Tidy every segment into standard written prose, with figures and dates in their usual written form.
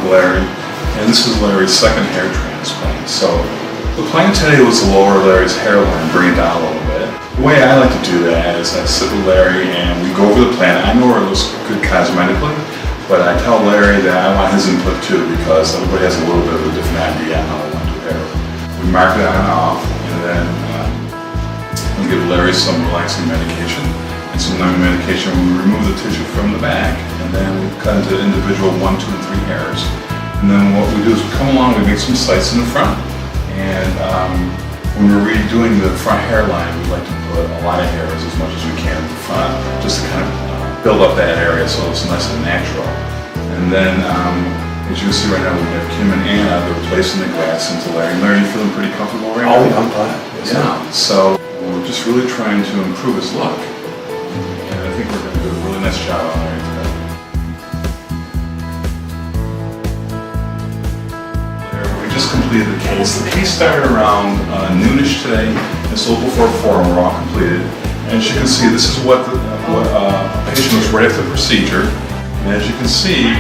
Larry, and this is Larry's second hair transplant. So the plan today was to lower Larry's hairline, bring it down a little bit. The way I like to do that is I sit with Larry and we go over the plan. I know where it looks good cosmetically, but I tell Larry that I want his input too, because everybody has a little bit of a different idea on how they want to do hair. We mark it on and off, and then we give Larry some relaxing medication and some numbing medication. We remove the tissue from the back, and then we cut into individual 1, 2, and 3 hairs. And then what we do is we come along, we make some sites in the front, and when we're redoing the front hairline, we like to put a lot of hairs, as much as we can, in the front, just to kind of build up that area so it's nice and natural. And then, as you can see right now, we have Kim and Anna. They're placing the grafts into Larry. Larry, you feeling pretty comfortable right now? Oh, I'm glad. Yes, yeah. So we're just really trying to improve his look, and I think we're going to do a really nice job on Larry today. We just completed the case. The case started around noonish today. It's a little before 4, and we're all completed. And as you can see, this is what a patient was right after the procedure. And as you can see,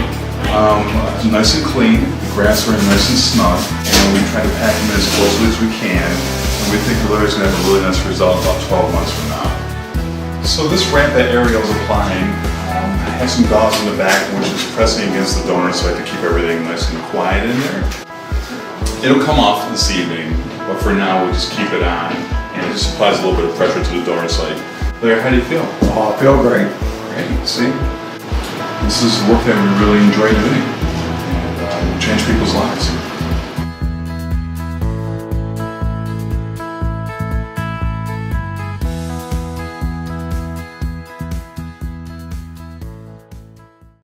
nice and clean. The grafts are in nice and snug, and we try to pack them in as closely as we can. And we think Larry's going to have a really nice result about 12 months from now. So this wrap that Ariel's applying has some gauze in the back, which is pressing against the donor site to keep everything nice and quiet in there. It'll come off this evening, but for now we'll just keep it on, and it just applies a little bit of pressure to the donor site. Larry, how do you feel? Oh, I feel great. Great, see? This is work that we really enjoy doing, and will change people's lives.